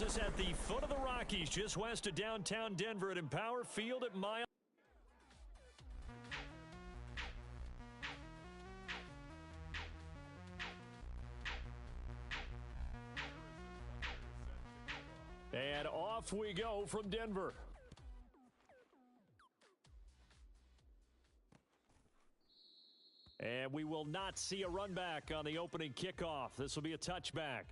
has us at the foot of the Rockies, just west of downtown Denver at Empower Field at Mile. And off we go from Denver. And we will not see a run back on the opening kickoff. This will be a touchback.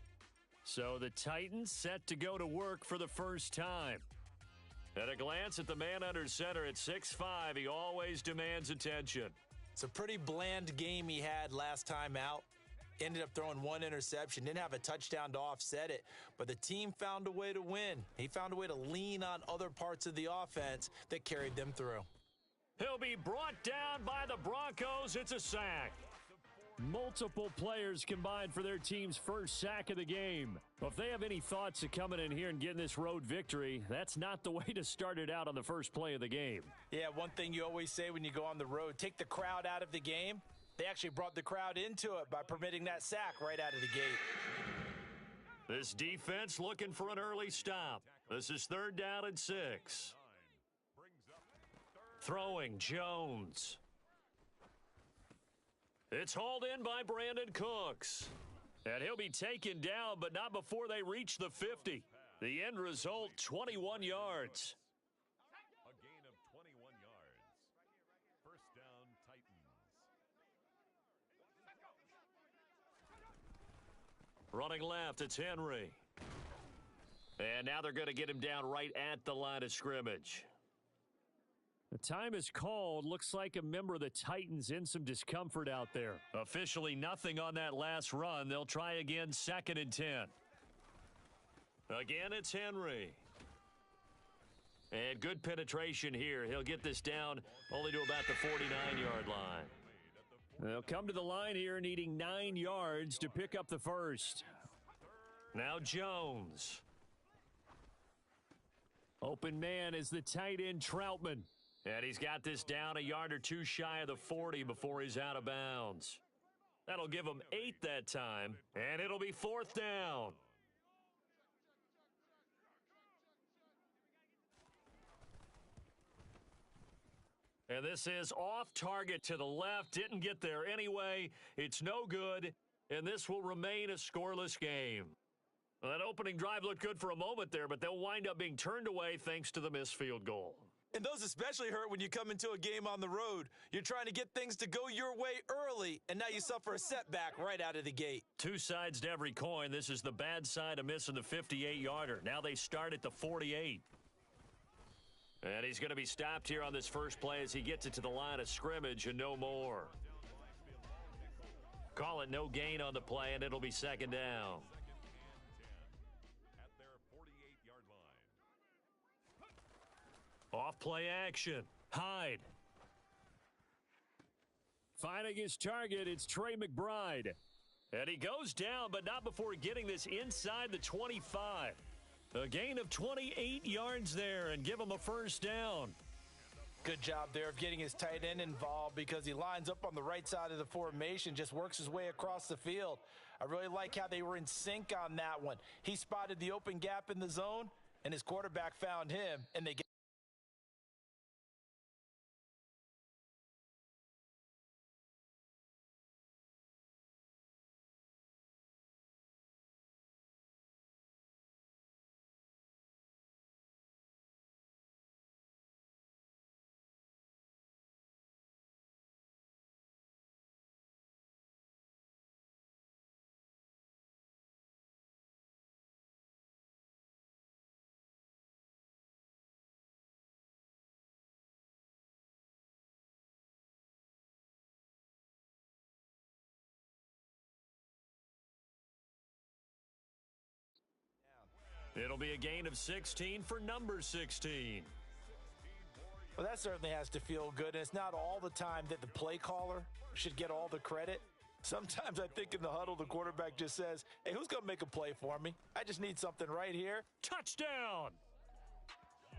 So the Titans set to go to work for the first time. At a glance at the man under center at 6'5", he always demands attention. It's a pretty bland game he had last time out. Ended up throwing one interception, didn't have a touchdown to offset it, but the team found a way to win. He found a way to lean on other parts of the offense that carried them through. He'll be brought down by the Broncos. It's a sack. Multiple players combined for their team's first sack of the game. Well, if they have any thoughts of coming in here and getting this road victory, that's not the way to start it out on the first play of the game. Yeah, one thing you always say when you go on the road, take the crowd out of the game. They actually brought the crowd into it by permitting that sack right out of the gate. This defense looking for an early stop. This is 3rd down and 6. Throwing Jones. It's hauled in by Brandon Cooks. And he'll be taken down, but not before they reach the 50. The end result, 21 yards. A gain of 21 yards. First down, Titans. Running left, it's Henry. And now they're going to get him down right at the line of scrimmage. The time is called. Looks like a member of the Titans in some discomfort out there. Officially nothing on that last run. They'll try again, 2nd and 10. Again, it's Henry. And good penetration here. He'll get this down only to about the 49-yard line. They'll come to the line here needing 9 yards to pick up the first. Now Jones. Open man is the tight end Troutman. And he's got this down a yard or two shy of the 40 before he's out of bounds. That'll give him 8 that time, and it'll be 4th down. And this is off target to the left. Didn't get there anyway. It's no good, and this will remain a scoreless game. Well, that opening drive looked good for a moment there, but they'll wind up being turned away thanks to the missed field goal. And those especially hurt when you come into a game on the road. You're trying to get things to go your way early, and now you suffer a setback right out of the gate. Two sides to every coin. This is the bad side of missing the 58-yarder. Now they start at the 48. And he's going to be stopped here on this first play as he gets it to the line of scrimmage and no more. Call it no gain on the play, and it'll be 2nd down. At their 48-yard line. Off play action. Hyde. Finding his target, it's Trey McBride. And he goes down, but not before getting this inside the 25. A gain of 28 yards there and give him a first down. Good job there of getting his tight end involved because he lines up on the right side of the formation, just works his way across the field. I really like how they were in sync on that one. He spotted the open gap in the zone, and his quarterback found him, and they get It'll be a gain of 16 for number 16. Well, that certainly has to feel good, and it's not all the time that the play caller should get all the credit. Sometimes I think in the huddle, the quarterback just says, hey, who's going to make a play for me? I just need something right here. Touchdown!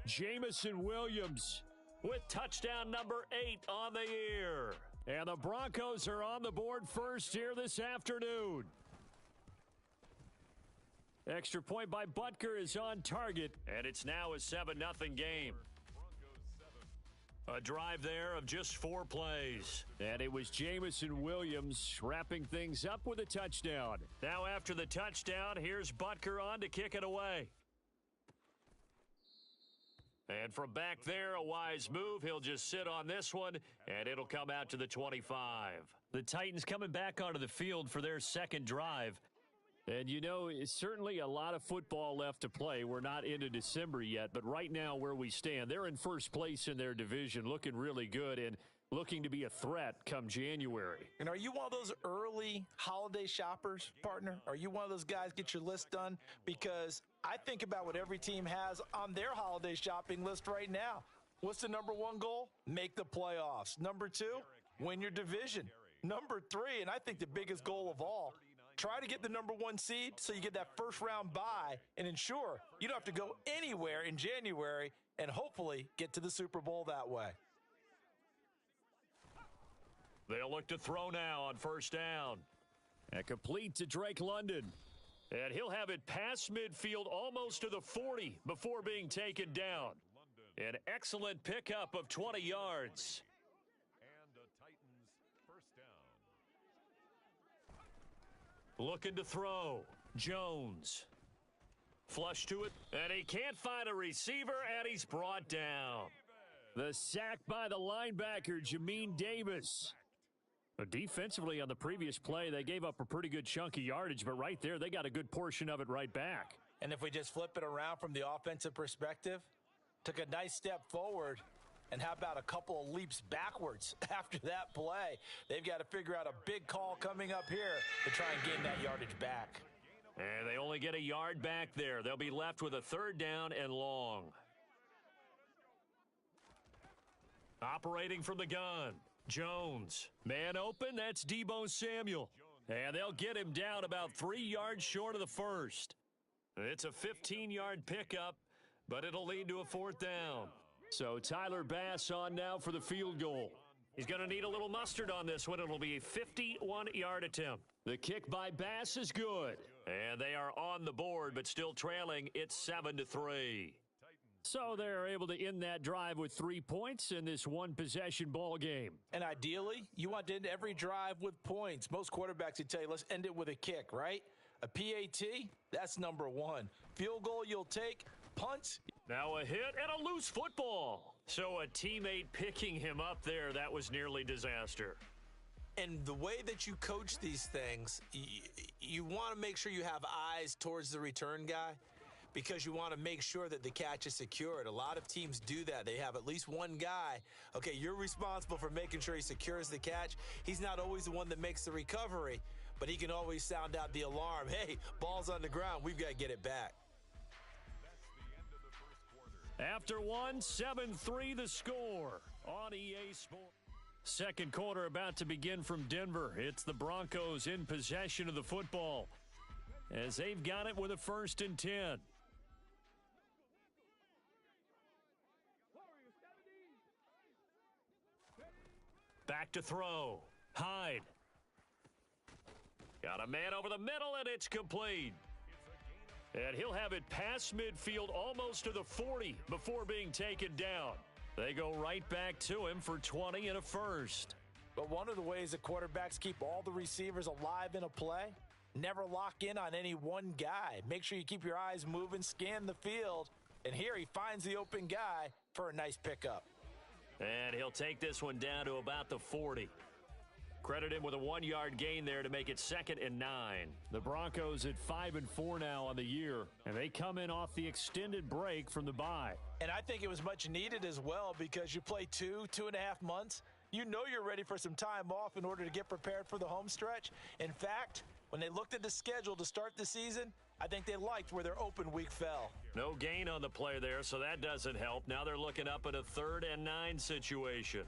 Jamison Williams with touchdown number 8 on the year. And the Broncos are on the board first here this afternoon. Extra point by Butker is on target, and it's now a 7-0 game. A drive there of just 4 plays. And it was Jamison Williams wrapping things up with a touchdown. Now after the touchdown, here's Butker on to kick it away. And from back there, a wise move. He'll just sit on this one, and it'll come out to the 25. The Titans coming back onto the field for their second drive. And, you know, it's certainly a lot of football left to play. We're not into December yet, but right now where we stand, they're in first place in their division, looking really good and looking to be a threat come January. And are you one of those early holiday shoppers, partner? Are you one of those guys get your list done? Because I think about what every team has on their holiday shopping list right now. What's the number 1 goal? Make the playoffs. Number 2, win your division. Number 3, and I think the biggest goal of all, try to get the number 1 seed so you get that first round bye and ensure you don't have to go anywhere in January and hopefully get to the Super Bowl that way. They'll look to throw now on first down. And complete to Drake London. And he'll have it past midfield almost to the 40 before being taken down. An excellent pickup of 20 yards. And the Titans first down. Looking to throw. Jones. Flush to it. And he can't find a receiver, and he's brought down. The sack by the linebacker, Jamin Davis. Defensively on the previous play, they gave up a pretty good chunk of yardage, but right there, they got a good portion of it right back. And if we just flip it around from the offensive perspective, took a nice step forward, and how about a couple of leaps backwards after that play? They've got to figure out a big call coming up here to try and gain that yardage back. And they only get a yard back there. They'll be left with a third down and long. Operating from the gun. Jones. Man open, that's Deebo Samuel. And they'll get him down about 3 yards short of the first. It's a 15-yard pickup, but it'll lead to a fourth down. So Tyler Bass on now for the field goal. He's going to need a little mustard on this one. It'll be a 51-yard attempt. The kick by Bass is good. And they are on the board, but still trailing. It's 7-3. So they're able to end that drive with 3 points in this one-possession ball game. And ideally, you want to end every drive with points. Most quarterbacks would tell you, let's end it with a kick, right? A PAT, that's number 1. Field goal you'll take, punts. Now a hit and a loose football. So a teammate picking him up there, that was nearly disaster. And the way that you coach these things, you want to make sure you have eyes towards the return guy, because you want to make sure that the catch is secured. A lot of teams do that. They have at least one guy. Okay, you're responsible for making sure he secures the catch. He's not always the one that makes the recovery, but he can always sound out the alarm. Hey, ball's on the ground. We've got to get it back. After 7-3 the score on EA Sports. Second quarter about to begin from Denver. It's the Broncos in possession of the football as they've got it with a 1st and 10. Back to throw. Hyde. Got a man over the middle, and it's complete. And he'll have it past midfield almost to the 40 before being taken down. They go right back to him for 20 and a first. But one of the ways that quarterbacks keep all the receivers alive in a play, never lock in on any one guy. Make sure you keep your eyes moving, scan the field, and here he finds the open guy for a nice pickup. And he'll take this one down to about the 40. Credit him with a 1-yard gain there to make it 2nd and 9. The Broncos at 5-4 now on the year, and they come in off the extended break from the bye. And I think it was much needed as well, because you play 2.5 months. You know you're ready for some time off in order to get prepared for the home stretch. In fact, when they looked at the schedule to start the season, I think they liked where their open week fell. No gain on the play there, so that doesn't help. Now they're looking up at a 3rd and 9 situation.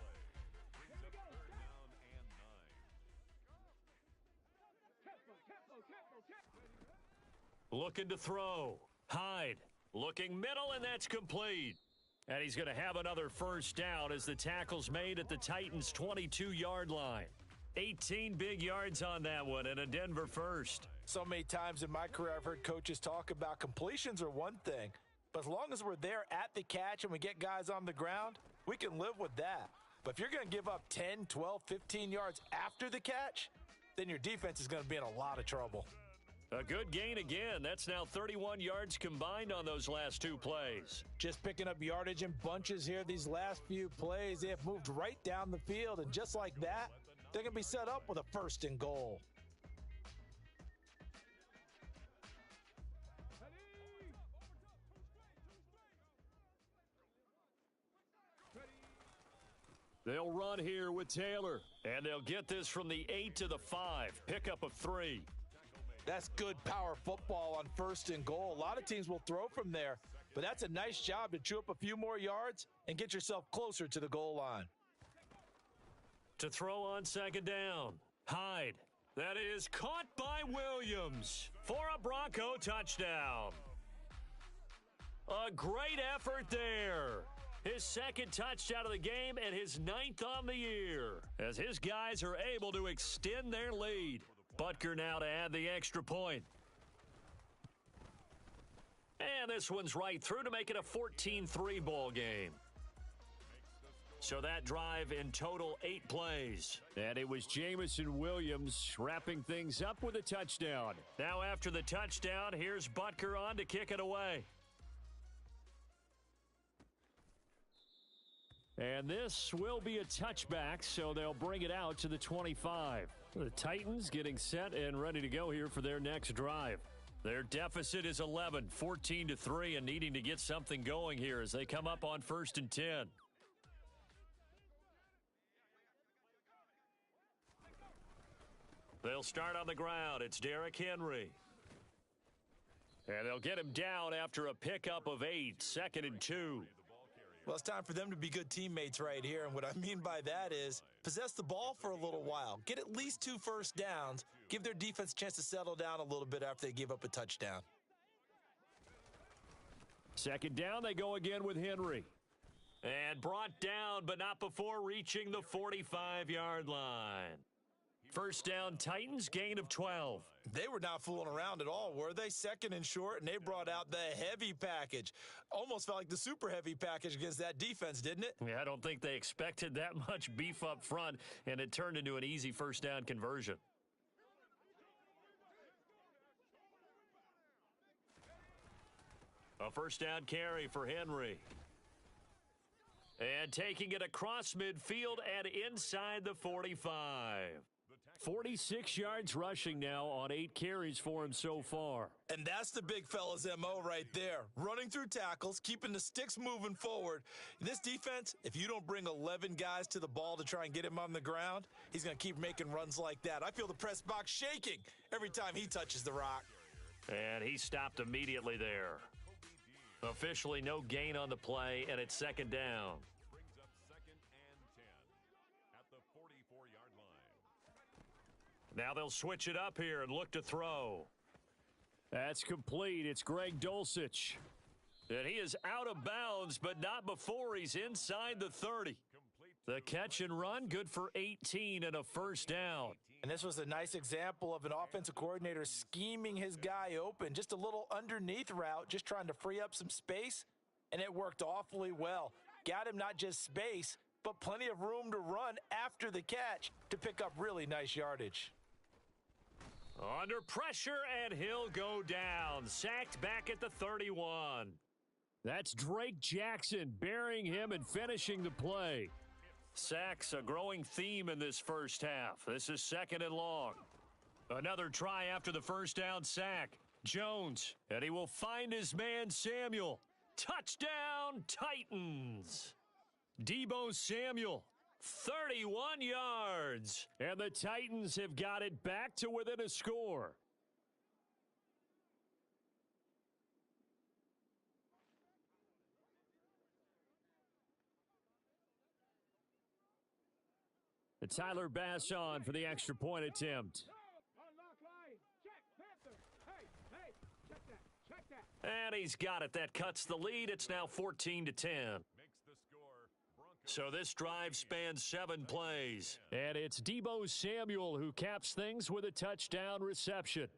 Looking to throw. Hyde. Looking middle, and that's complete. And he's going to have another first down as the tackle's made at the Titans' 22-yard line. 18 big yards on that one, and a Denver first. So many times in my career, I've heard coaches talk about completions are one thing, but as long as we're there at the catch and we get guys on the ground, we can live with that. But if you're going to give up 10, 12, 15 yards after the catch, then your defense is going to be in a lot of trouble. A good gain again. That's now 31 yards combined on those last two plays. Just picking up yardage in bunches here these last few plays. They have moved right down the field, and just like that, they're going to be set up with a 1st and goal. They'll run here with Taylor, and they'll get this from the 8 to the 5. Pickup of 3. That's good power football on 1st and goal. A lot of teams will throw from there, but that's a nice job to chew up a few more yards and get yourself closer to the goal line. To throw on 2nd down, Hyde. That is caught by Williams for a Bronco touchdown. A great effort there. His 2nd touchdown of the game and his 9th on the year, as his guys are able to extend their lead. Butker now to add the extra point. And this one's right through to make it a 14-3 ball game. So that drive in total 8 plays. And it was Jamison Williams wrapping things up with a touchdown. Now after the touchdown, here's Butker on to kick it away. And this will be a touchback, so they'll bring it out to the 25. The Titans getting set and ready to go here for their next drive. Their deficit is 11, 14-3, and needing to get something going here as they come up on 1st and 10. They'll start on the ground. It's Derrick Henry. And they'll get him down after a pickup of 8, 2nd and 2. Well, it's time for them to be good teammates right here, and what I mean by that is possess the ball for a little while. Get at least 2 first downs. Give their defense a chance to settle down a little bit after they give up a touchdown. 2nd down, they go again with Henry. And brought down, but not before reaching the 45-yard line. 1st down, Titans, gain of 12. They were not fooling around at all, were they? 2nd and short, and they brought out the heavy package. Almost felt like the super heavy package against that defense, didn't it? Yeah, I don't think they expected that much beef up front, and it turned into an easy 1st down conversion. A 1st down carry for Henry. And taking it across midfield and inside the 45. 46 yards rushing now on 8 carries for him so far. And that's the big fella's MO right there. Running through tackles, keeping the sticks moving forward. This defense, if you don't bring 11 guys to the ball to try and get him on the ground, he's going to keep making runs like that. I feel the press box shaking every time he touches the rock. And he stopped immediately there. Officially no gain on the play, and it's 2nd down. Brings up 2nd and 10 at the 44-yard line. Now they'll switch it up here and look to throw. That's complete. It's Greg Dulcich. And he is out of bounds, but not before he's inside the 30. The catch and run, good for 18 and a 1st down. And this was a nice example of an offensive coordinator scheming his guy open. Just a little underneath route, just trying to free up some space, and it worked awfully well. Got him not just space, but plenty of room to run after the catch to pick up really nice yardage. Under pressure, and he'll go down. Sacked back at the 31. That's Drake Jackson burying him and finishing the play. Sacks, a growing theme in this 1st half. This is 2nd and long. Another try after the 1st down sack. Jones, and he will find his man Samuel. Touchdown, Titans. Deebo Samuel, 31 yards. And the Titans have got it back to within a score. And Tyler Bass on for the extra point attempt. And he's got it. That cuts the lead. It's now 14-10. So this drive spans 7 plays. And it's Deebo Samuel who caps things with a touchdown reception.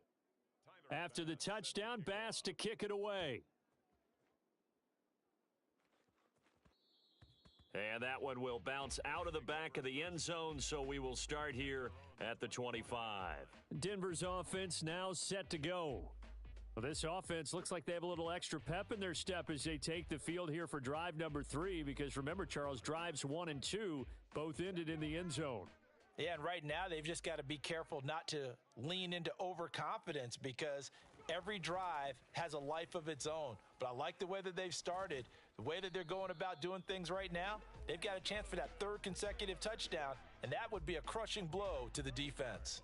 After the touchdown, Bass to kick it away. And that one will bounce out of the back of the end zone, so we will start here at the 25. Denver's offense now set to go. Well, this offense looks like they have a little extra pep in their step as they take the field here for drive number 3, because remember, Charles, drives 1 and 2 both ended in the end zone. Yeah, and right now they've just got to be careful not to lean into overconfidence, because every drive has a life of its own. But I like the way that they've started, the way that they're going about doing things right now. They've got a chance for that 3rd consecutive touchdown, and that would be a crushing blow to the defense.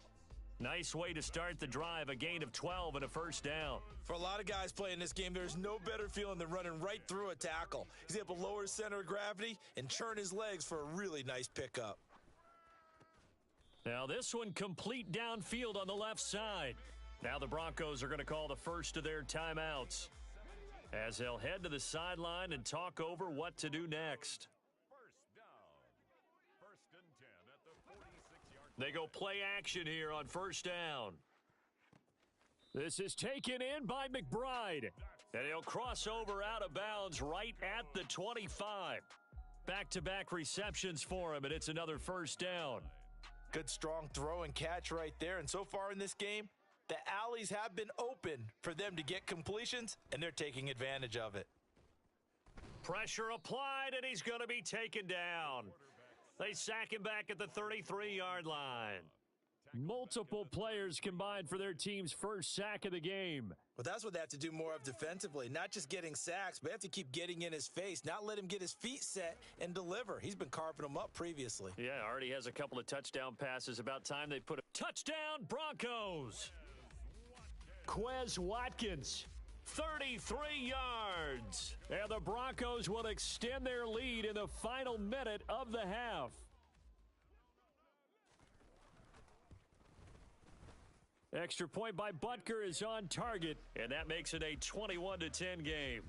Nice way to start the drive, a gain of 12 and a first down. For a lot of guys playing this game, there's no better feeling than running right through a tackle. He's able to lower his center of gravity and churn his legs for a really nice pickup. Now this one complete downfield on the left side. Now the Broncos are going to call the first of their timeouts as they'll head to the sideline and talk over what to do next. First down. First and 10 at the 46-yard line. They go play action here on first down. This is taken in by McBride, and he'll cross over out of bounds right at the 25. Back-to-back receptions for him, and it's another first down. Good strong throw and catch right there. And so far in this game, the alleys have been open for them to get completions, and they're taking advantage of it. Pressure applied, and he's going to be taken down. They sack him back at the 33-yard line. Multiple players combined for their team's first sack of the game. Well, that's what they have to do more of defensively, not just getting sacks, but they have to keep getting in his face, not let him get his feet set and deliver. He's been carving them up previously. Yeah, already has a couple of touchdown passes. About time they put a touchdown, Broncos. Quez Watkins, 33 yards. And the Broncos will extend their lead in the final minute of the half. Extra point by Butker is on target, and that makes it a 21-10 game.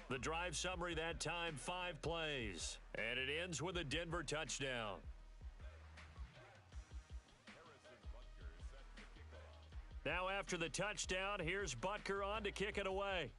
The drive summary that time, 5 plays, and it ends with a Denver touchdown. Now after the touchdown, here's Butker on to kick it away.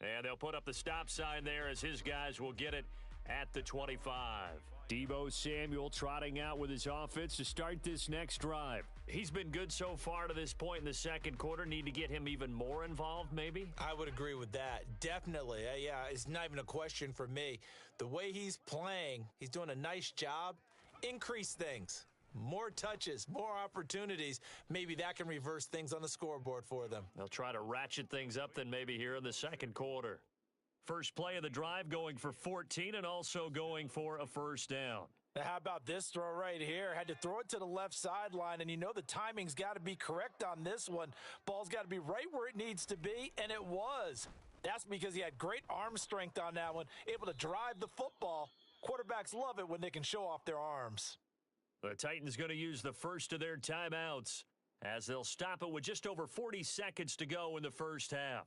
And they'll put up the stop sign there as his guys will get it at the 25. Deebo Samuel trotting out with his offense to start this next drive. He's been good so far to this point in the second quarter. Need to get him even more involved, maybe? I would agree with that. Definitely. Yeah, it's not even a question for me. The way he's playing, he's doing a nice job. Increase things. More touches, more opportunities. Maybe that can reverse things on the scoreboard for them. They'll try to ratchet things up then maybe here in the second quarter. First play of the drive going for 14 and also going for a first down. Now, how about this throw right here? Had to throw it to the left sideline, and you know the timing's got to be correct on this one. Ball's got to be right where it needs to be, and it was. That's because he had great arm strength on that one, able to drive the football. Quarterbacks love it when they can show off their arms. The Titans going to use the first of their timeouts as they'll stop it with just over 40 seconds to go in the first half.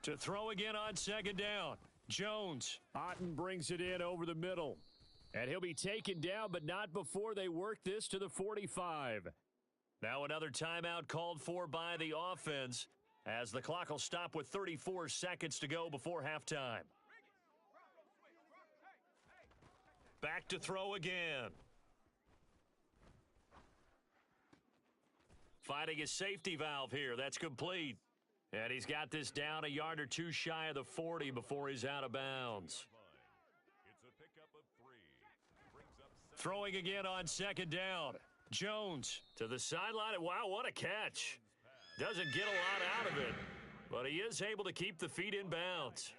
To throw again on second down. Jones. Otten brings it in over the middle. And he'll be taken down, but not before they work this to the 45. Now another timeout called for by the offense as the clock will stop with 34 seconds to go before halftime. Back to throw again. Finding his safety valve here. That's complete. And he's got this down a yard or two shy of the 40 before he's out of bounds. It's a pickup of 3. Brings up 7. Throwing again on second down. Jones to the sideline. Wow, what a catch. Doesn't get a lot out of it, but he is able to keep the feet in bounds.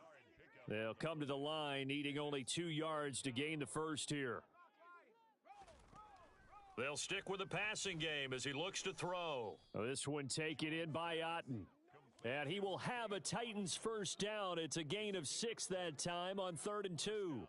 They'll come to the line, needing only 2 yards to gain the first here. They'll stick with the passing game as he looks to throw. This one taken in by Otten. And he will have a Titans first down. It's a gain of 6 that time on 3rd and 2.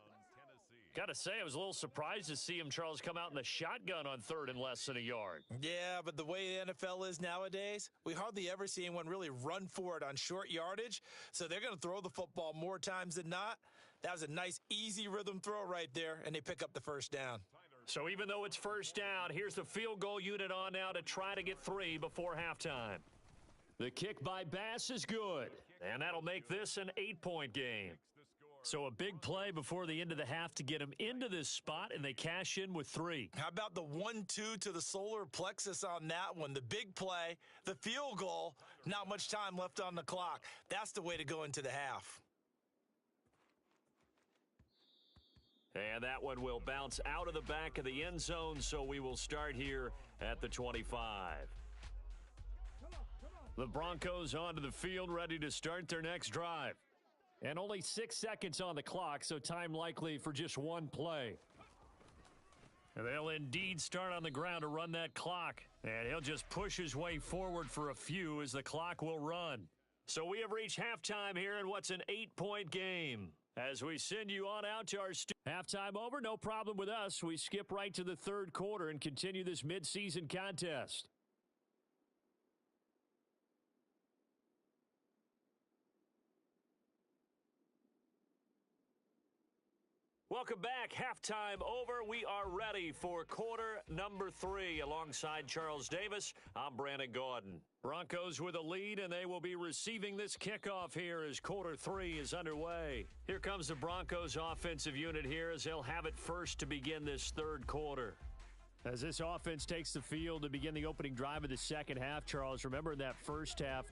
Gotta say, I was a little surprised to see him, Charles, come out in the shotgun on third and less than a yard. Yeah, but the way the NFL is nowadays, we hardly ever see anyone really run for it on short yardage. So they're going to throw the football more times than not. That was a nice, easy rhythm throw right there, and they pick up the first down. So even though it's first down, here's the field goal unit on now to try to get 3 before halftime. The kick by Bass is good, and that'll make this an 8-point game. So a big play before the end of the half to get him into this spot, and they cash in with 3. How about the 1-2 to the solar plexus on that one? The big play, the field goal, not much time left on the clock. That's the way to go into the half. And that one will bounce out of the back of the end zone, so we will start here at the 25. The Broncos onto the field, ready to start their next drive. And only 6 seconds on the clock, so time likely for just one play. And they'll indeed start on the ground to run that clock. And he'll just push his way forward for a few as the clock will run. So we have reached halftime here in what's an 8-point game. As we send you on out to our halftime over, no problem with us. We skip right to the third quarter and continue this midseason contest. Welcome back. Halftime over. We are ready for quarter number 3. Alongside Charles Davis, I'm Brandon Gordon. Broncos with a lead, and they will be receiving this kickoff here as quarter 3 is underway. Here comes the Broncos offensive unit here as they'll have it first to begin this third quarter. As this offense takes the field to begin the opening drive of the second half, Charles, remember in that first half,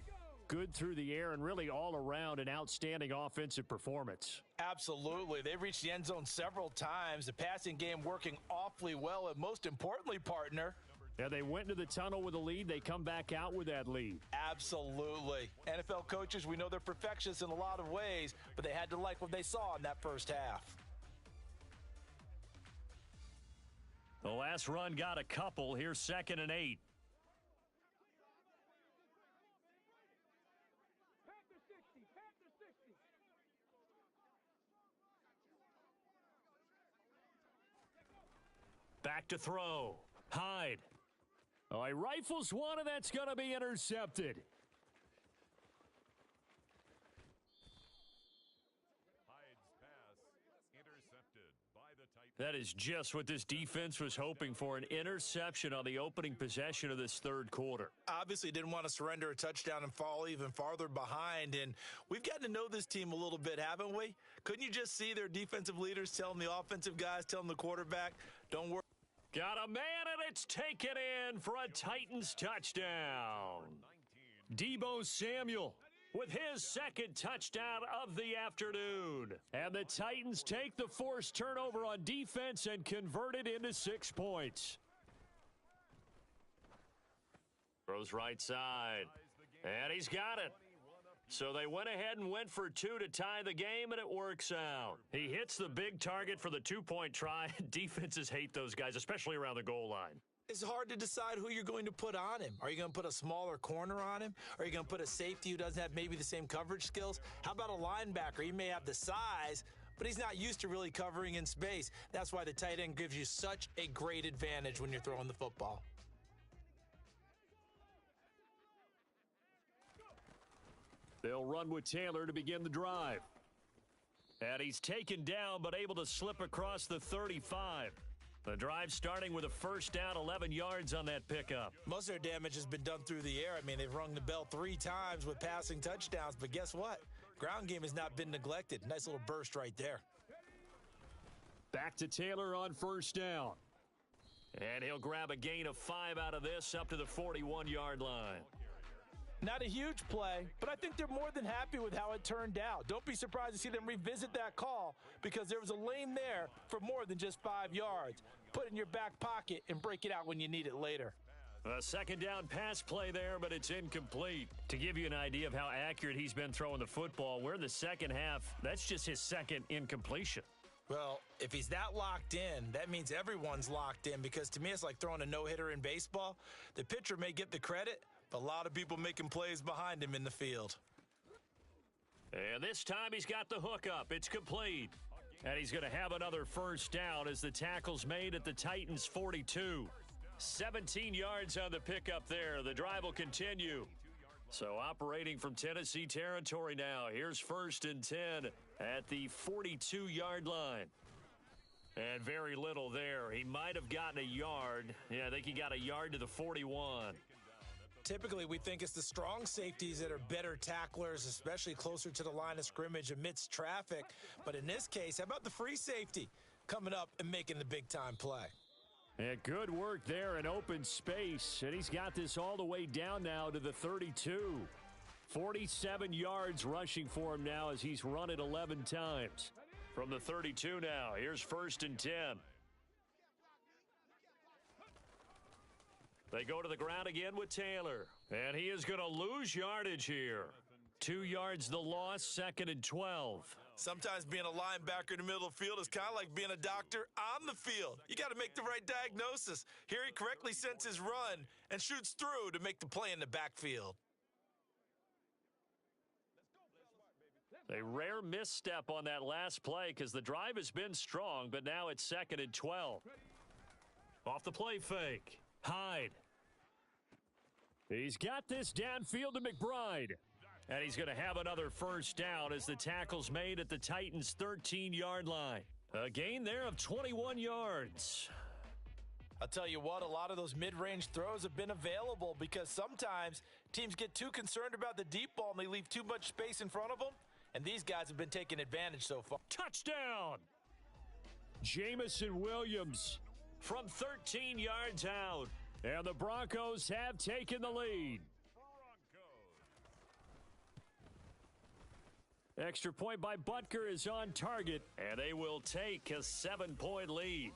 good through the air and really all around an outstanding offensive performance. Absolutely. They've reached the end zone several times. The passing game working awfully well, and most importantly, partner, yeah, they went into the tunnel with a lead. They come back out with that lead. Absolutely. NFL coaches, we know they're perfectionists in a lot of ways, but they had to like what they saw in that first half. The last run got a couple. Here's 2nd and 8. Back to throw. Hyde. Oh, he rifles one, and that's going to be intercepted. Hyde's pass intercepted by the Titans. That is just what this defense was hoping for, an interception on the opening possession of this third quarter. Obviously didn't want to surrender a touchdown and fall even farther behind, and we've gotten to know this team a little bit, haven't we? Couldn't you just see their defensive leaders telling the offensive guys, telling the quarterback, don't worry. Got a man, and it's taken in for a Titans touchdown. Deebo Samuel with his second touchdown of the afternoon. And the Titans take the forced turnover on defense and convert it into 6 points. Throws right side, and he's got it. So they went ahead and went for 2 to tie the game, and it works out. He hits the big target for the 2-point try. Defenses hate those guys, especially around the goal line. It's hard to decide who you're going to put on him. Are you going to put a smaller corner on him? Are you going to put a safety who doesn't have maybe the same coverage skills? How about a linebacker? He may have the size, but he's not used to really covering in space. That's why the tight end gives you such a great advantage when you're throwing the football. They'll run with Taylor to begin the drive. And he's taken down, but able to slip across the 35. The drive starting with a first down, 11 yards on that pickup. Most of their damage has been done through the air. I mean, they've rung the bell 3 times with passing touchdowns, but guess what? Ground game has not been neglected. Nice little burst right there. Back to Taylor on first down. And he'll grab a gain of 5 out of this up to the 41-yard line. Not a huge play, but I think they're more than happy with how it turned out. Don't be surprised to see them revisit that call because there was a lane there for more than just 5 yards. Put it in your back pocket and break it out when you need it later. A second down pass play there, but it's incomplete. To give you an idea of how accurate he's been throwing the football, we're in the second half. That's just his second incompletion. Well, if he's that locked in, that means everyone's locked in because to me it's like throwing a no-hitter in baseball. The pitcher may get the credit, but a lot of people making plays behind him in the field. And this time he's got the hook up. It's complete. And he's going to have another first down as the tackle's made at the Titans' 42. 17 yards on the pickup there. The drive will continue. So operating from Tennessee territory now. Here's 1st and 10 at the 42-yard line. And very little there. He might have gotten a yard. Yeah, I think he got a yard to the 41. Typically, we think it's the strong safeties that are better tacklers, especially closer to the line of scrimmage amidst traffic. But in this case, how about the free safety coming up and making the big-time play? And good work there in open space. And he's got this all the way down now to the 32. 47 yards rushing for him now as he's run it 11 times. From the 32 now, here's 1st and 10. They go to the ground again with Taylor. And he is going to lose yardage here. 2 yards the loss, 2nd and 12. Sometimes being a linebacker in the middle of the field is kind of like being a doctor on the field. You got to make the right diagnosis. Here he correctly senses run and shoots through to make the play in the backfield. A rare misstep on that last play because the drive has been strong, but now it's 2nd and 12. Off the play fake. Hyde. He's got this downfield to McBride. And he's going to have another first down as the tackle's made at the Titans' 13-yard line. A gain there of 21 yards. I'll tell you what, a lot of those mid-range throws have been available because sometimes teams get too concerned about the deep ball and they leave too much space in front of them. And these guys have been taking advantage so far. Touchdown! Jamison Williams from 13 yards out. And the Broncos have taken the lead. Extra point by Butker is on target, and they will take a 7-point lead.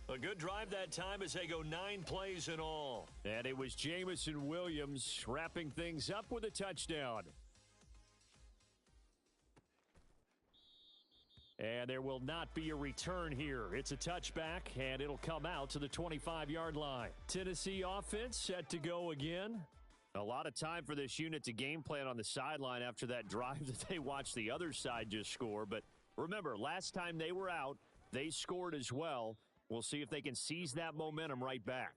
A good drive that time as they go 9 plays in all. And it was Jamison Williams wrapping things up with a touchdown. And there will not be a return here. It's a touchback, and it'll come out to the 25-yard line. Tennessee offense set to go again. A lot of time for this unit to game plan on the sideline after that drive that they watched the other side just score. But remember, last time they were out, they scored as well. We'll see if they can seize that momentum right back.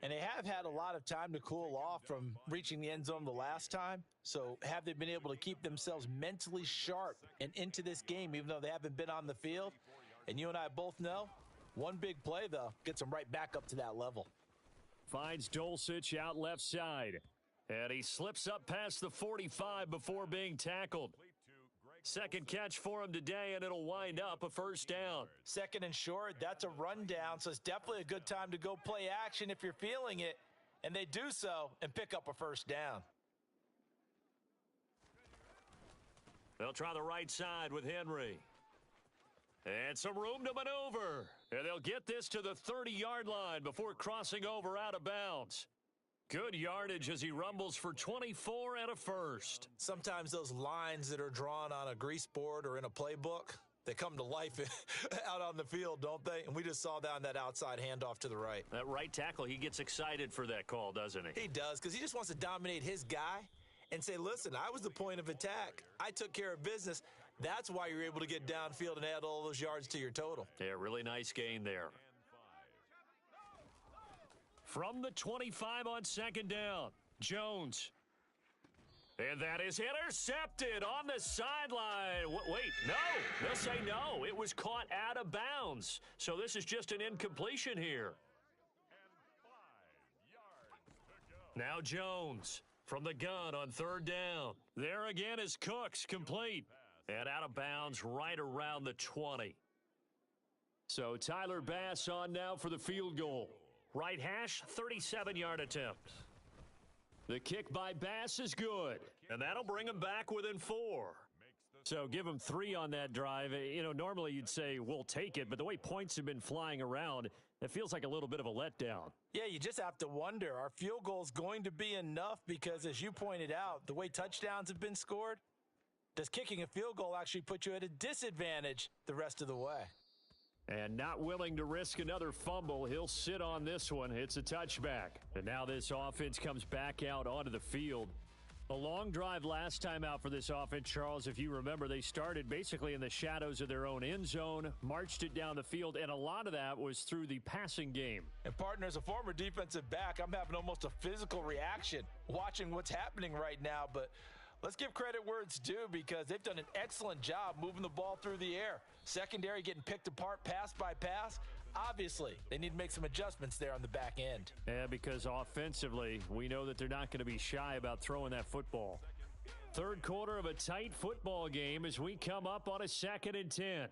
And they have had a lot of time to cool off from reaching the end zone the last time. So have they been able to keep themselves mentally sharp and into this game, even though they haven't been on the field? And you and I both know, one big play, though, gets them right back up to that level. Finds Dulcich out left side. And he slips up past the 45 before being tackled. Second catch for him today, and it'll wind up a first down. 2nd and short, that's a rundown, so it's definitely a good time to go play action if you're feeling it. And they do so and pick up a first down. They'll try the right side with Henry. And some room to maneuver. And they'll get this to the 30-yard line before crossing over out of bounds. Good yardage as he rumbles for 24 and a first. Sometimes those lines that are drawn on a grease board or in a playbook, they come to life out on the field, don't they? And we just saw that on that outside handoff to the right. That right tackle, he gets excited for that call, doesn't he? He does, because he just wants to dominate his guy and say, listen, I was the point of attack. I took care of business. That's why you're able to get downfield and add all those yards to your total. Yeah, really nice gain there. From the 25 on 2nd down, Jones. And that is intercepted on the sideline. Wait, no. They'll say no. It was caught out of bounds. So this is just an incompletion here. Now Jones from the gun on 3rd down. There again is Cooks, complete. And out of bounds right around the 20. So Tyler Bass on now for the field goal. Right hash, 37-yard attempt. The kick by Bass is good, and that'll bring him back within 4. So give him 3 on that drive. You know, normally you'd say, we'll take it, but the way points have been flying around, it feels like a little bit of a letdown. Yeah, you just have to wonder, are field goals going to be enough? Because as you pointed out, the way touchdowns have been scored, does kicking a field goal actually put you at a disadvantage the rest of the way? And not willing to risk another fumble, he'll sit on this one. It's a touchback. And now this offense comes back out onto the field. A long drive last time out for this offense, Charles. If you remember, they started basically in the shadows of their own end zone, marched it down the field, and a lot of that was through the passing game. And partner, as a former defensive back, I'm having almost a physical reaction watching what's happening right now. But let's give credit where it's due because they've done an excellent job moving the ball through the air. Secondary getting picked apart pass by pass. Obviously, they need to make some adjustments there on the back end. Yeah, because offensively, we know that they're not going to be shy about throwing that football. Third quarter of a tight football game as we come up on a 2nd and 10.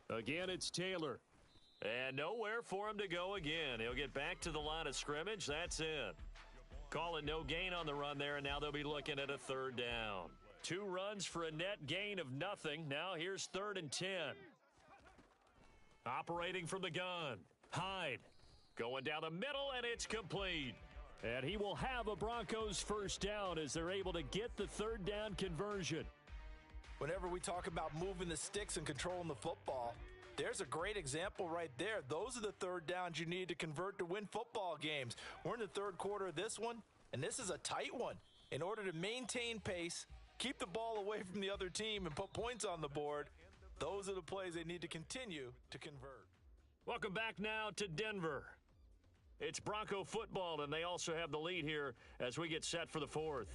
Again, it's Taylor. And nowhere for him to go again. He'll get back to the line of scrimmage. That's it. Call it no gain on the run there, and now they'll be looking at a 3rd down. 2 runs for a net gain of nothing. Now here's 3rd and 10. Operating from the gun, Hyde. Going down the middle, and it's complete. And he will have a Broncos 1st down as they're able to get the 3rd down conversion. Whenever we talk about moving the sticks and controlling the football, there's a great example right there. Those are the 3rd downs you need to convert to win football games. We're in the 3rd quarter of this one, and this is a tight one. In order to maintain pace, keep the ball away from the other team, and put points on the board, those are the plays they need to continue to convert. Welcome back now to Denver. It's Bronco football, and they also have the lead here as we get set for the 4th.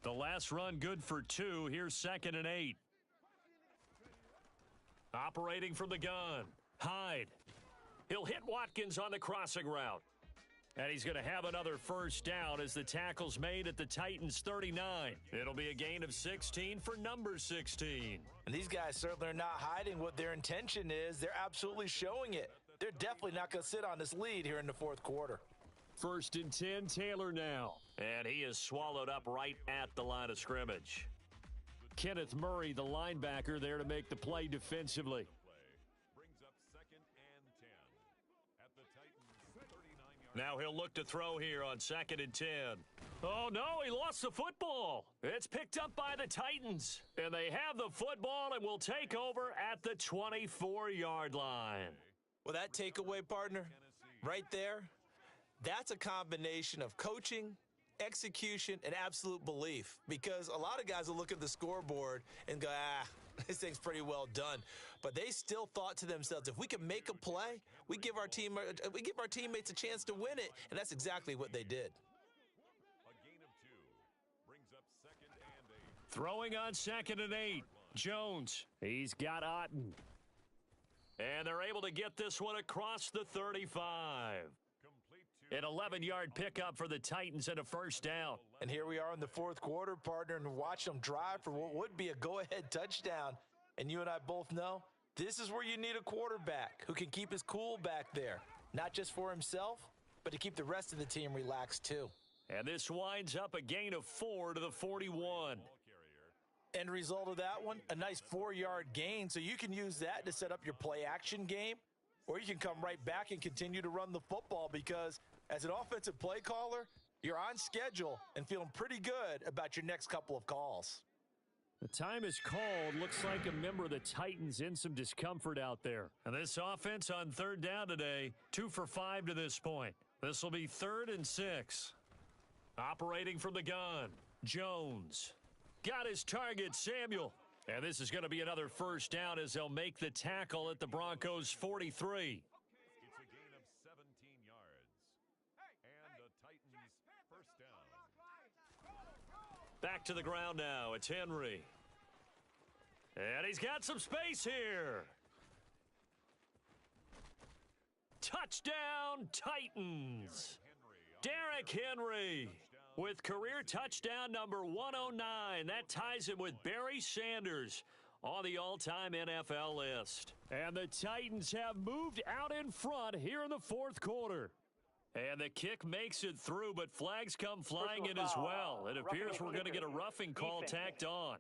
The last run good for 2. Here's 2nd and 8. Operating from the gun, Hyde. He'll hit Watkins on the crossing route. And he's going to have another 1st down as the tackle's made at the Titans 39. It'll be a gain of 16 for number 16. And these guys certainly are not hiding what their intention is. They're absolutely showing it. They're definitely not going to sit on this lead here in the 4th quarter. 1st and 10, Taylor now. And he is swallowed up right at the line of scrimmage. Kenneth Murray, the linebacker, there to make the play defensively. Brings up 2nd and 10 at the Titans 39-yard. Now he'll look to throw here on 2nd and 10. Oh, no, he lost the football. It's picked up by the Titans. And they have the football and will take over at the 24-yard line. Well, that takeaway, partner, right there, that's a combination of coaching, execution, and absolute belief. Because a lot of guys will look at the scoreboard and go, this thing's pretty well done. But they still thought to themselves, if we can make a play, we give our teammates a chance to win it. And that's exactly what they did. A gain of 2 brings up 2nd and 8. Throwing on 2nd and 8. Jones. He's got Otten. And they're able to get this one across the 35. Complete to An 11-yard pickup for the Titans and a 1st down. And here we are in the 4th quarter, partner, and watch them drive for what would be a go-ahead touchdown. And you and I both know this is where you need a quarterback who can keep his cool back there, not just for himself, but to keep the rest of the team relaxed too. And this winds up a gain of 4 to the 41. ball carrier. End result of that one, a nice 4-yard gain, so you can use that to set up your play-action game, or you can come right back and continue to run the football because as an offensive play caller, you're on schedule and feeling pretty good about your next couple of calls. The time is called. Looks like a member of the Titans in some discomfort out there. And this offense on 3rd down today, 2 for 5 to this point. This will be 3rd and 6. Operating from the gun, Jones. Got his target, Samuel. And this is going to be another 1st down as they'll make the tackle at the Broncos 43. It's a gain of 17 yards. And the Titans 1st down. Back to the ground now. It's Henry. And he's got some space here. Touchdown, Titans. Derrick Henry with career touchdown number 109. That ties him with Barry Sanders on the all-time NFL list. And the Titans have moved out in front here in the 4th quarter. And the kick makes it through, but flags come flying in as well. It appears we're going to get a roughing call tacked on.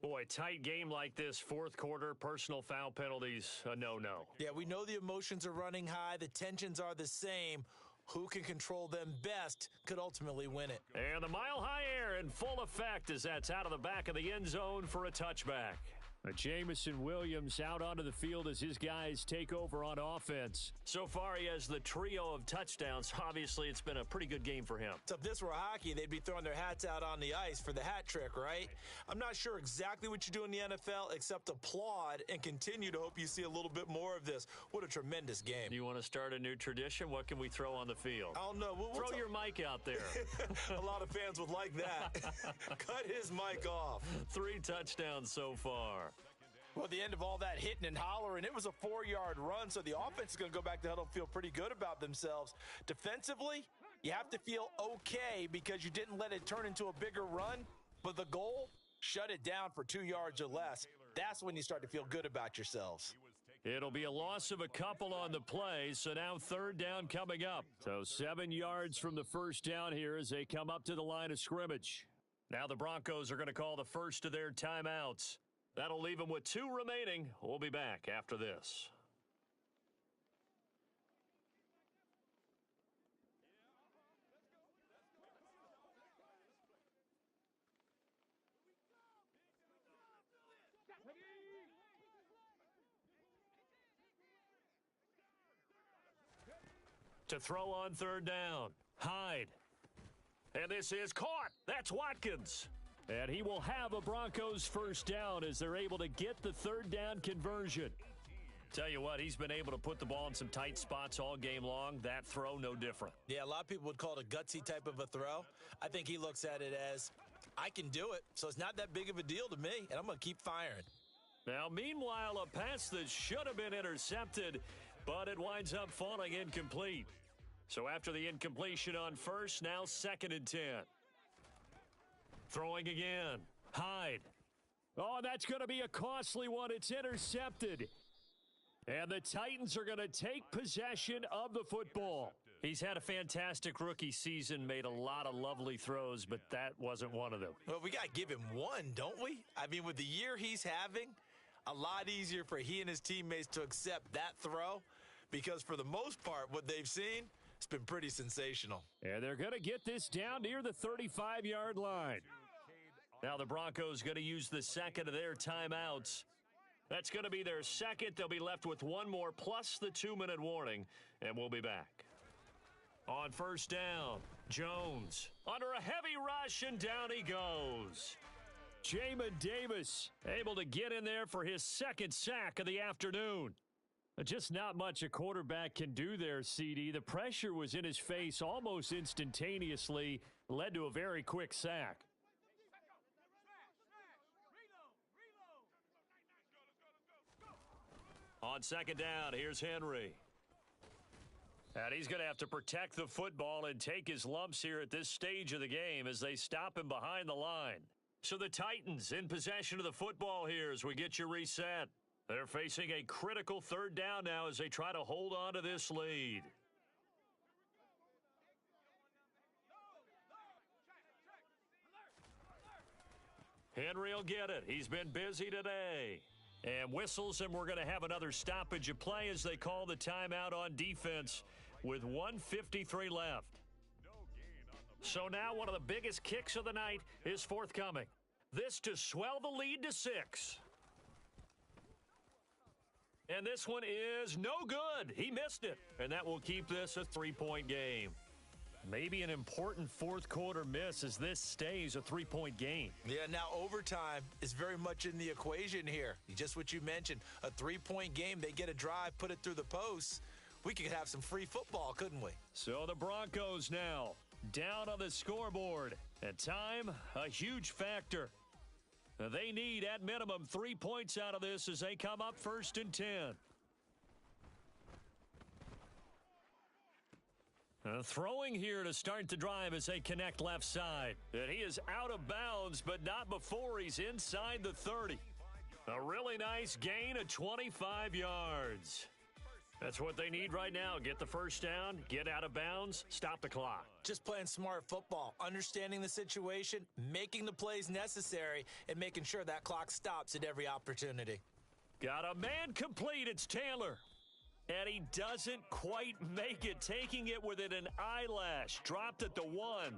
Boy, tight game like this, 4th quarter, personal foul penalties, a no-no. Yeah, we know the emotions are running high. The tensions are the same. Who can control them best could ultimately win it. And the mile-high air in full effect as that's out of the back of the end zone for a touchback. Jamison Williams out onto the field as his guys take over on offense. So far, he has the trio of touchdowns. Obviously, it's been a pretty good game for him. So if this were hockey, they'd be throwing their hats out on the ice for the hat trick, right? I'm not sure exactly what you do in the NFL except applaud and continue to hope you see a little bit more of this. What a tremendous game. Do you want to start a new tradition? What can we throw on the field? I don't know. We'll throw your mic out there. A lot of fans would like that. Cut his mic off. 3 touchdowns so far. Well, at the end of all that hitting and hollering, it was a 4-yard run, so the offense is going to go back to huddle and feel pretty good about themselves. Defensively, you have to feel okay because you didn't let it turn into a bigger run, but the goal, shut it down for 2 yards or less. That's when you start to feel good about yourselves. It'll be a loss of a couple on the play, so now 3rd down coming up. So 7 yards from the first down here as they come up to the line of scrimmage. Now the Broncos are going to call the first of their timeouts. That'll leave them with 2 remaining. We'll be back after this. To throw on 3rd down, Hyde. And this is caught. That's Watkins. And he will have a Broncos first down as they're able to get the 3rd down conversion. Tell you what, he's been able to put the ball in some tight spots all game long. That throw, no different. Yeah, a lot of people would call it a gutsy type of a throw. I think he looks at it as, I can do it, so it's not that big of a deal to me, and I'm going to keep firing. Now, meanwhile, a pass that should have been intercepted, but it winds up falling incomplete. So after the incompletion on first, now 2nd and 10. Throwing again. Hyde. Oh, that's going to be a costly one. It's intercepted. And the Titans are going to take possession of the football. He's had a fantastic rookie season, made a lot of lovely throws, but that wasn't one of them. Well, we got to give him one, don't we? I mean, with the year he's having, a lot easier for he and his teammates to accept that throw because for the most part, what they've seen, it's been pretty sensational. And they're going to get this down near the 35-yard line. Now the Broncos going to use the 2nd of their timeouts. That's going to be their 2nd. They'll be left with 1 more plus the 2-minute warning, and we'll be back. On first down, Jones under a heavy rush, and down he goes. Jamin Davis able to get in there for his 2nd sack of the afternoon. Just not much a quarterback can do there, CD. The pressure was in his face almost instantaneously, led to a very quick sack. On 2nd down, here's Henry. And he's going to have to protect the football and take his lumps here at this stage of the game as they stop him behind the line. So the Titans in possession of the football here as we get you reset. They're facing a critical 3rd down now as they try to hold on to this lead. Henry will get it. He's been busy today. And whistles, and we're going to have another stoppage of play as they call the timeout on defense with 1:53 left. So now one of the biggest kicks of the night is forthcoming. This to swell the lead to 6. And this one is no good. He missed it. And that will keep this a 3-point game. Maybe an important 4th quarter miss as this stays a 3-point game. Yeah, now overtime is very much in the equation here. Just what you mentioned, a 3-point game. They get a drive, put it through the posts. We could have some free football, couldn't we? So the Broncos now down on the scoreboard. And time, a huge factor. They need, at minimum, 3 points out of this as they come up 1st and 10. Throwing here to start the drive as they connect left side. And he is out of bounds, but not before he's inside the 30. A really nice gain of 25 yards. That's what they need right now. Get the first down, get out of bounds, stop the clock. Just playing smart football, understanding the situation, making the plays necessary, and making sure that clock stops at every opportunity. Got a man complete. It's Taylor. And he doesn't quite make it, taking it within an eyelash. Dropped at the 1.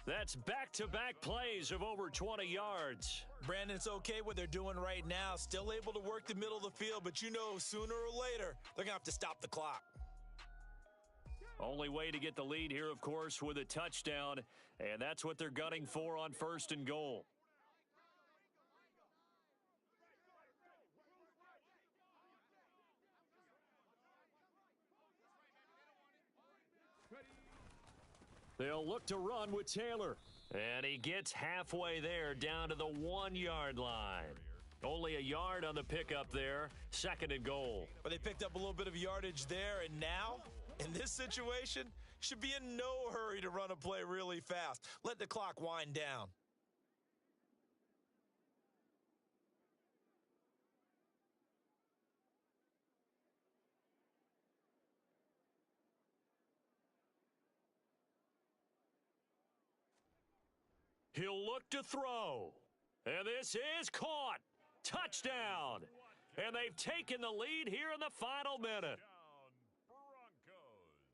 That's back-to-back plays of over 20 yards. Brandon, it's okay what they're doing right now. Still able to work the middle of the field, but you know sooner or later they're going to have to stop the clock. Only way to get the lead here, of course, with a touchdown, and that's what they're gunning for on 1st and goal. They'll look to run with Taylor. And he gets halfway there, down to the 1-yard line. Only a yard on the pickup there, 2nd and goal. But they picked up a little bit of yardage there, and now, in this situation, should be in no hurry to run a play really fast. Let the clock wind down. He'll look to throw. And this is caught. Touchdown. And they've taken the lead here in the final minute.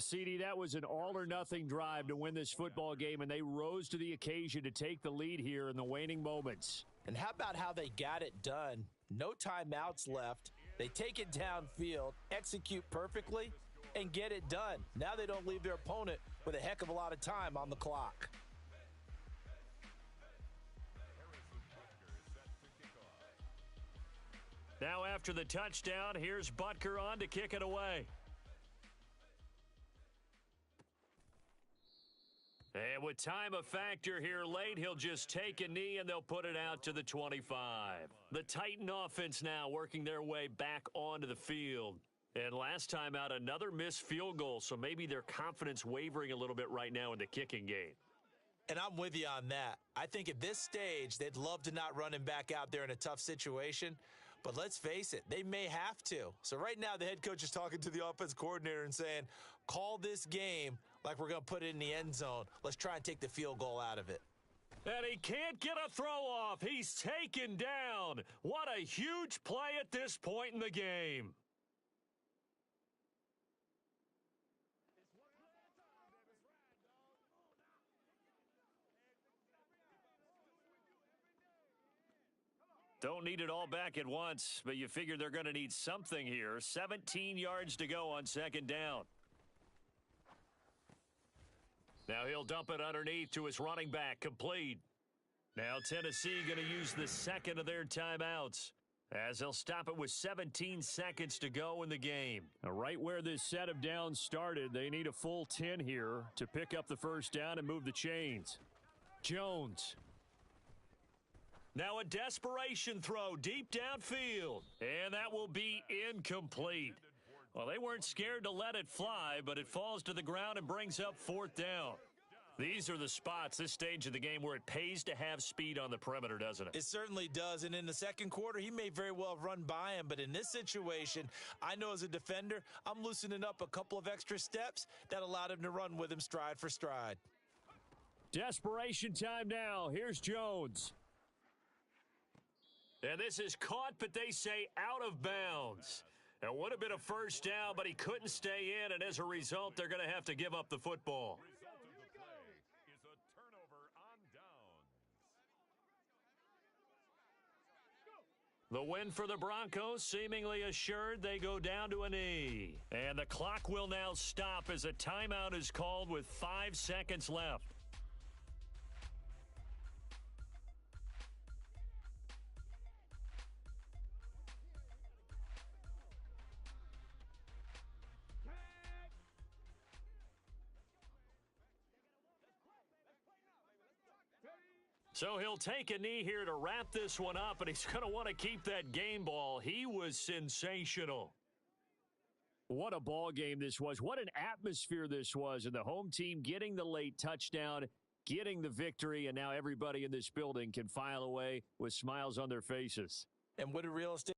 CD, that was an all-or-nothing drive to win this football game, and they rose to the occasion to take the lead here in the waning moments. And how about how they got it done? No timeouts left. They take it downfield, execute perfectly, and get it done. Now they don't leave their opponent with a heck of a lot of time on the clock. Now after the touchdown, here's Butker on to kick it away. And with time a factor here late, he'll just take a knee and they'll put it out to the 25. The Titan offense now working their way back onto the field. And last time out, another missed field goal, so maybe their confidence wavering a little bit right now in the kicking game. And I'm with you on that. I think at this stage, they'd love to not run him back out there in a tough situation. But let's face it, they may have to. So right now, the head coach is talking to the offense coordinator and saying, call this game like we're going to put it in the end zone. Let's try and take the field goal out of it. And he can't get a throw off. He's taken down. What a huge play at this point in the game. Don't need it all back at once, but you figure they're going to need something here. 17 yards to go on 2nd down. Now he'll dump it underneath to his running back, complete. Now Tennessee going to use the 2nd of their timeouts, as they'll stop it with 17 seconds to go in the game. Now, right where this set of downs started, they need a full 10 here to pick up the 1st down and move the chains. Jones. Now a desperation throw deep downfield, and that will be incomplete. Well, they weren't scared to let it fly, but it falls to the ground and brings up 4th down. These are the spots, this stage of the game, where it pays to have speed on the perimeter, doesn't it? It certainly does, and in the 2nd quarter, he may very well have run by him, but in this situation, I know as a defender, I'm loosening up a couple of extra steps that allowed him to run with him stride for stride. Desperation time now. Here's Jones. And this is caught, but they say out of bounds. It would have been a 1st down, but he couldn't stay in, and as a result, they're going to have to give up the football. Result of the play is a turnover on downs. The win for the Broncos seemingly assured. They go down to a knee. And the clock will now stop as a timeout is called with 5 seconds left. So he'll take a knee here to wrap this one up, and he's going to want to keep that game ball. He was sensational. What a ball game this was. What an atmosphere this was. And the home team getting the late touchdown, getting the victory, and now everybody in this building can file away with smiles on their faces. And what a real estate